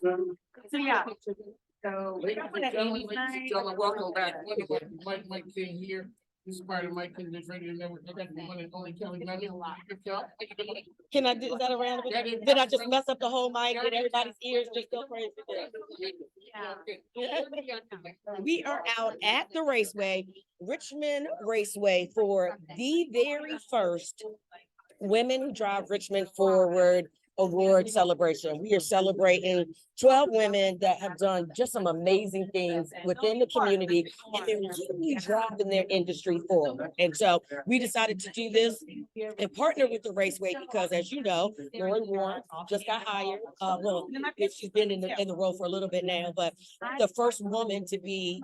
So yeah. So. Ladies and gentlemen, welcome back. Mike King here. This is part of Mike King, this radio network. I got the one and only Kelly Gunn. Can I do, is that a round of it? Did I just mess up the whole mic? Did everybody's ears just go crazy? We are out at the Raceway, Richmond Raceway, for the very first Women Who Drive Richmond Forward award celebration. We are celebrating 12 women that have done just some amazing things within the community, and they're really driving their industry forward. And so we decided to do this and partner with the Raceway because, as you know, Lauren Warren just got hired. She's been in the role for a little bit now, but the first woman to be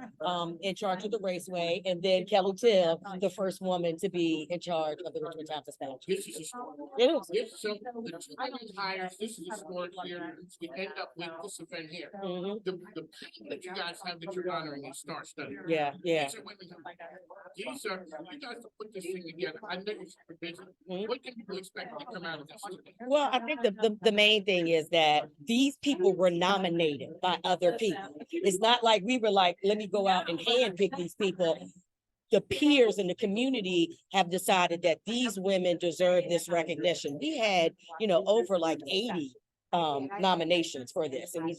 in charge of the Raceway, and then Kelly Tibb, the first woman to be in charge of the Richmond Times Dispatch. This is a sport. It is. This so the hires. This is a sport here. We end up with this event here. The people that you guys have that you're honoring is star study. Yeah. These are women. These are you guys to put this thing together. I know you're super busy. What can people expect to come out of this? Well, I think the main thing is that these people were nominated by other people. It's not like we were like, let me go out and handpick these people. The peers in the community have decided that these women deserve this recognition. We had, over like 80 nominations for this, and we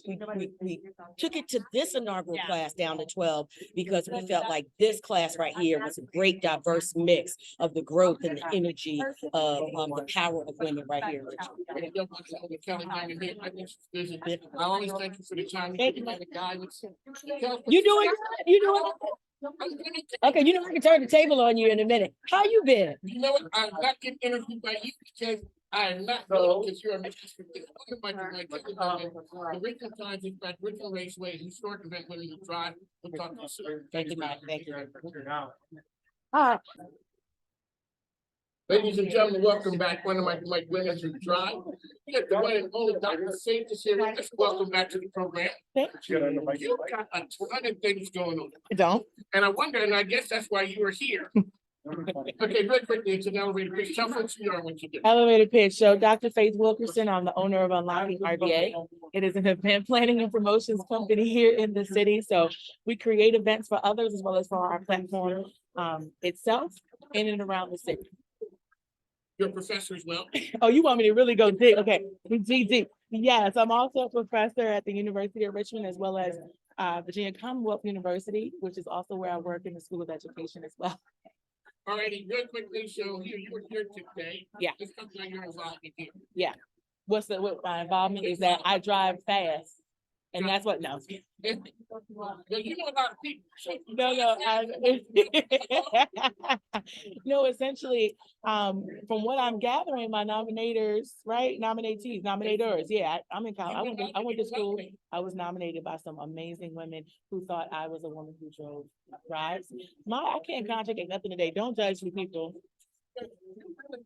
took it to this inaugural class down to 12 because we felt like this class right here was a great diverse mix of the growth and the energy of the power of women right here. I always thank you for the time. Thank you. Guidance. You doing okay? I can turn the table on you in a minute. How you been? You know what? I'm not getting interviewed by you because I am not going because you're a Mr. The Richmond Times, in fact, Richmond Raceway, historic event, Women Who Drive. We'll talk to you soon. Thank you, Mike. Thank you. Ladies and gentlemen, welcome back. One of my Women Who Drive. We got the one and only Dr. Safety here with us. Welcome back to the program. Thank you. You've got a ton of things going on. I don't. And I wonder, and I guess that's why you are here. Okay, real quickly, it's an elevator pitch. Tell folks who you are what you do. Elevator pitch. So Dr. Faith Wilkerson, I'm the owner of Unlocking RVA. It is an event planning and promotions company here in the city. So we create events for others as well as for our platform itself in and around the city. You're a professor as well. Oh, you want me to really go deep? Okay, deep. Yes, I'm also a professor at the University of Richmond as well as Virginia Commonwealth University, which is also where I work in the School of Education as well. Alrighty, real quickly, so here you were here today. Yeah. Just something on your involvement here. Yeah. What my involvement is that I drive fast. And that's what, no. You know a lot of people. So No, essentially, from what I'm gathering, my nominators, right? Nominators. Yeah, I'm in college. I went to school. I was nominated by some amazing women who thought I was a woman who drove rides. I can't contradict nothing today. Don't judge me, people.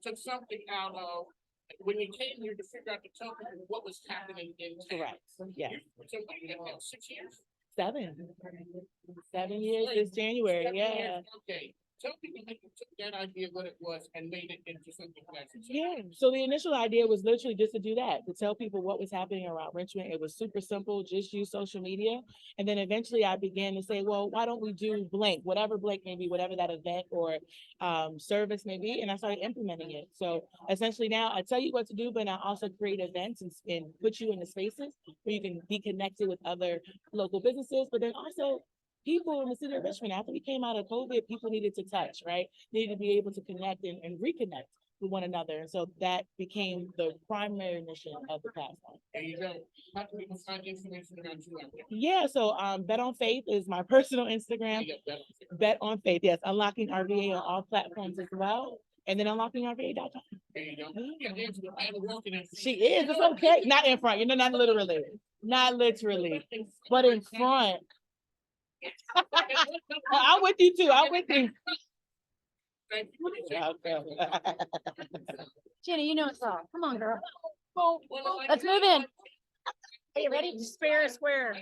Took something out of when you came here to figure out to tell people what was happening in town. Correct. Yeah. So what do you have now? 6 years? 7 years this January. Yeah. Okay. Tell people that you took that idea, what it was, and made it into something pleasant. Yeah. So the initial idea was literally just to do that, to tell people what was happening around Richmond. It was super simple, just use social media. And then eventually I began to say, well, why don't we do blank, whatever blank may be, whatever that event or service may be. And I started implementing it. So essentially now I tell you what to do, but I also create events and put you in the spaces where you can be connected with other local businesses, but then also people in the city of Richmond. After we came out of COVID, people needed to touch, right? Needed to be able to connect and reconnect with one another. And so that became the primary mission of the platform. There you go. How can people find information about you out there? Yeah, so Bet on Faith is my personal Instagram. Bet on Faith, yes. Unlocking RVA on all platforms as well. And then unlockingrva.com. There you go. She is, it's okay. Not in front, not literally. Not literally, but in front. I'm with you too. I'm with you. Thank you. Jenny, you know it's all. Come on, girl. Let's move in. Are you ready? Square. Ladies,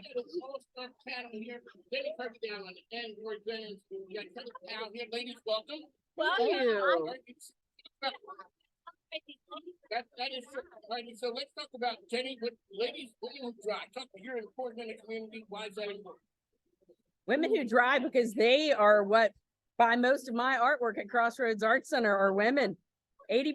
welcome. Well, That is true. Right, so let's talk about Jenny, with ladies, women who drive. Talk, you're important in the community. Why is that important? Women who drive, because they are what buy most of my artwork at Crossroads Art Center are women. 80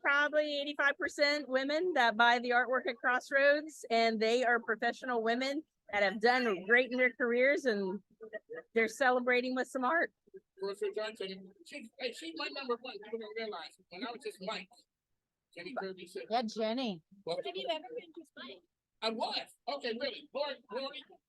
probably 85% women that buy the artwork at Crossroads, and they are professional women that have done great in their careers, and they're celebrating with some art. Crossroads Art Center. She's my number one. People don't realize it. When I was just Mike, Jenny Kirby said, Yeah, Jenny. well, Have you ever been to Spain? I was. Okay, really. Lori,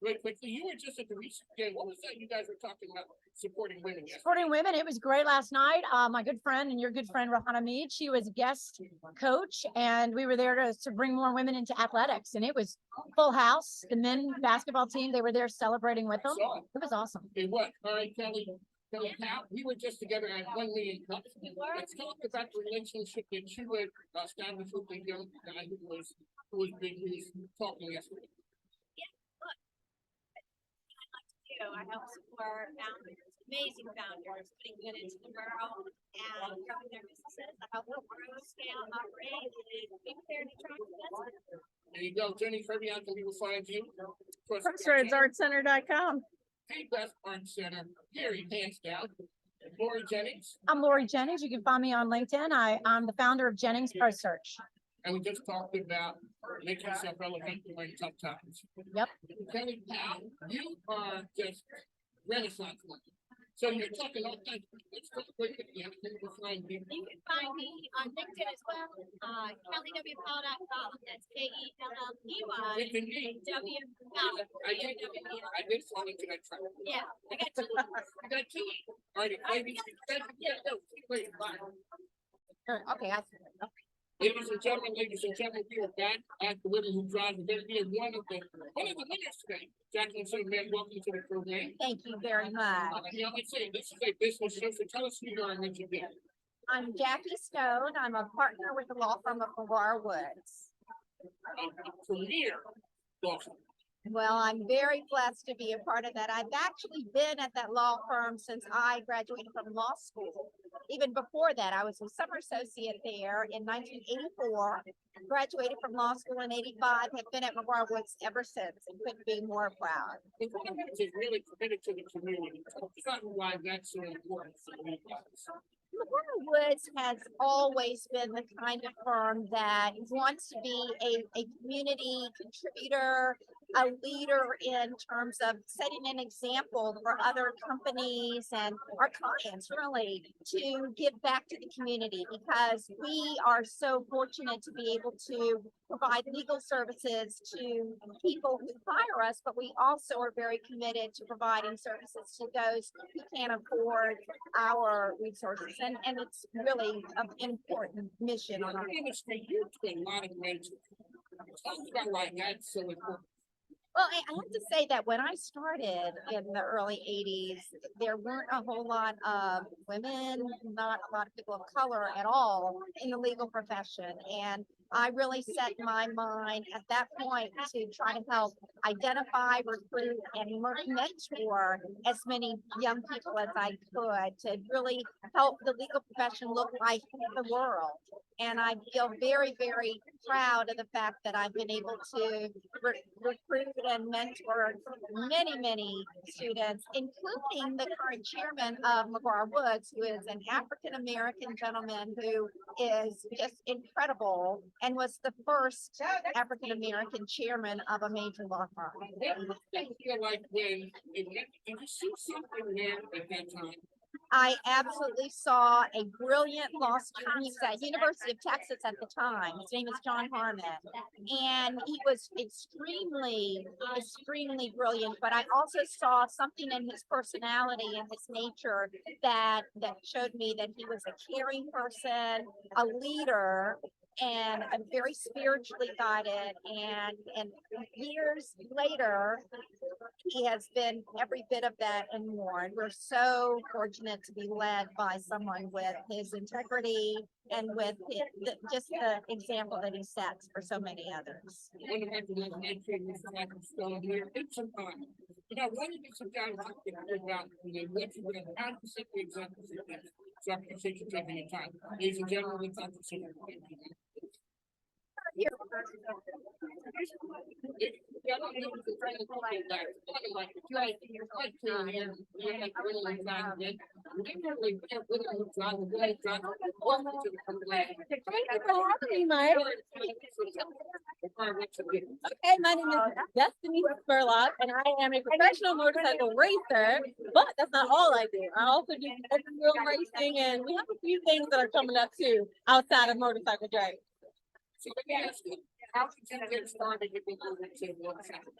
really quickly, you were just at the recent game. What was that you guys were talking about supporting women yesterday? Supporting women, it was great last night. My good friend and your good friend Rahana Mead, she was a guest coach, and we were there to bring more women into athletics, and it was full house. The men basketball team, they were there celebrating with them. Saw it. It was awesome. Okay, what? All right, Kelly Powell, we were just together at one meeting. Let's talk about the relationship that you had established with the young guy who was talking yesterday. I help support founders, amazing founders, putting good into the world and growing their businesses. I help them grow, scale, operate, and be prepared to attract investment. There you go, Jenny Kirby. How can people find you? CrossroadsArtCenter.com. The Best Art Center, Gary, hands down. Lori Jennings, I'm Lori Jennings. You can find me on LinkedIn. I'm the founder of Jennings Pro Search. and we just talked about making yourself relevant during tough times. Yep. Kelly Powell, you are just Renaissance woman. So you're talking all kinds. Let's talk quickly. How can people find you? You can find me on LinkedIn as well, kellywpowell.com. That's KELLEY. We can meet. W. I did fall into that trap. Yeah, I got two. I got two. All right, ladies, wait, bye. Okay. Ladies and gentlemen, we are back at the Women Who Drive. We're going to be one of the winners today. Jacqueline Silverman, welcome to the program. Thank you very much. You know, let's say this is a business show, so tell us who you are and what you do. I'm Jackie Stone. I'm a partner with the law firm of McGuire Woods. Premier law firm. Well, I'm very blessed to be a part of that. I've actually been at that law firm since I graduated from law school. Even before that, I was a summer associate there in 1984, graduated from law school in 85, have been at McGuire Woods ever since, and couldn't be more proud. The government is really committed to the community. Tell me why that's so important for you guys. McGuire Woods has always been the kind of firm that wants to be a community contributor, a leader in terms of setting an example for other companies and our clients really to give back to the community, because we are so fortunate to be able to provide legal services to people who hire us, but we also are very committed to providing services to those who can't afford our resources. And it's really an important mission on our The industry, you're doing a lot of great. Talk about why that's so important. Well, I have to say that when I started in the early 80s, there weren't a whole lot of women, not a lot of people of color at all in the legal profession. And I really set my mind at that point to try to help identify, recruit, and mentor as many young people as I could to really help the legal profession look like the world. And I feel very, very proud of the fact that I've been able to recruit and mentor many, many students, including the current chairman of McGuire Woods, who is an African-American gentleman who is just incredible and was the first African-American chairman of a major law firm. What do you feel like when did you see something there at that time? I absolutely saw a brilliant law student. He was at University of Texas at the time. His name is John Harmon. And he was extremely, extremely brilliant. But I also saw something in his personality and his nature that showed me that he was a caring person, a leader, and I'm very spiritually guided. And years later, he has been every bit of that and more. And we're so fortunate to be led by someone with his integrity and with just the example that he sets for so many others. One of my favorite Stone here. It's some time. You know, one of the some guys talking about what you how to set the example for them. So I appreciate you taking your time. Ladies and gentlemen, we talk to you. Okay, my name is Destiny Spurlock, and I am a professional motorcycle racer, but that's not all I do. I also do open wheel racing, and we have a few things that are coming up too, outside of motorcycle driving. So let me ask you, how did you get started with motorcycle?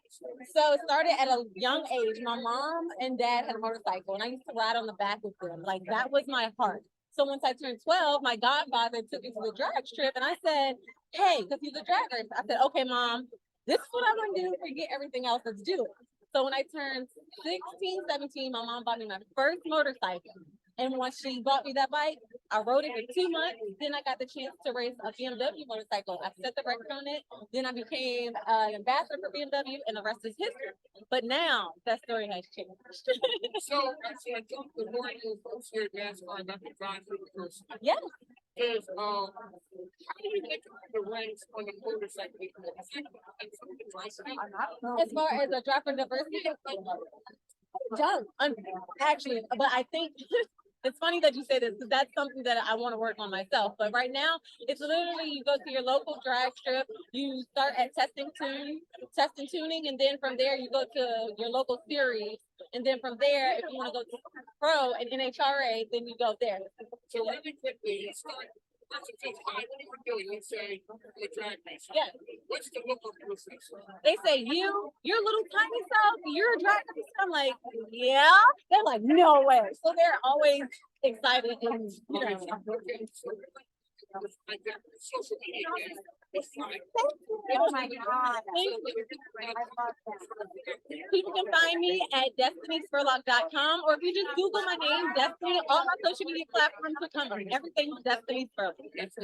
So it started at a young age. My mom and dad had a motorcycle, and I used to ride on the back with them. Like, that was my heart. So once I turned 12, my godfather took me to the drag strip, and I said, hey, because he's a drag racer. I said, okay, mom, this is what I want to do. Forget everything else. Let's do it. So when I turned 16, 17, my mom bought me my first motorcycle. And once she bought me that bike, I rode it for 2 months. Then I got the chance to race a BMW motorcycle. I set the record on it. Then I became an ambassador for BMW, and the rest is history. But now that story has changed. So, I told the board in the first year at NASCAR about the drive through the person. Yes. Is, how do you get the ranks on the motorcycle? As far as a driver diversity, don't actually, but I think it's funny that you say this because that's something that I want to work on myself. But right now, it's literally you go to your local drag strip, you start at testing tuning, and then from there you go to your local series, and then from there, if you want to go to pro and NHRA, then you go there. So really quickly, you start. What you were doing, you say, I'm a drag racer. Yeah. What's the look of the racer? They say, your little tiny self, you're a drag racer. I'm like, yeah. They're like, no way. So they're always excited and, you know. Social media. Oh my God. People can find me at destinyspurlock.com, or if you just Google my name, Destiny, all my social media platforms will come up. Everything's Destiny Spurlock. That's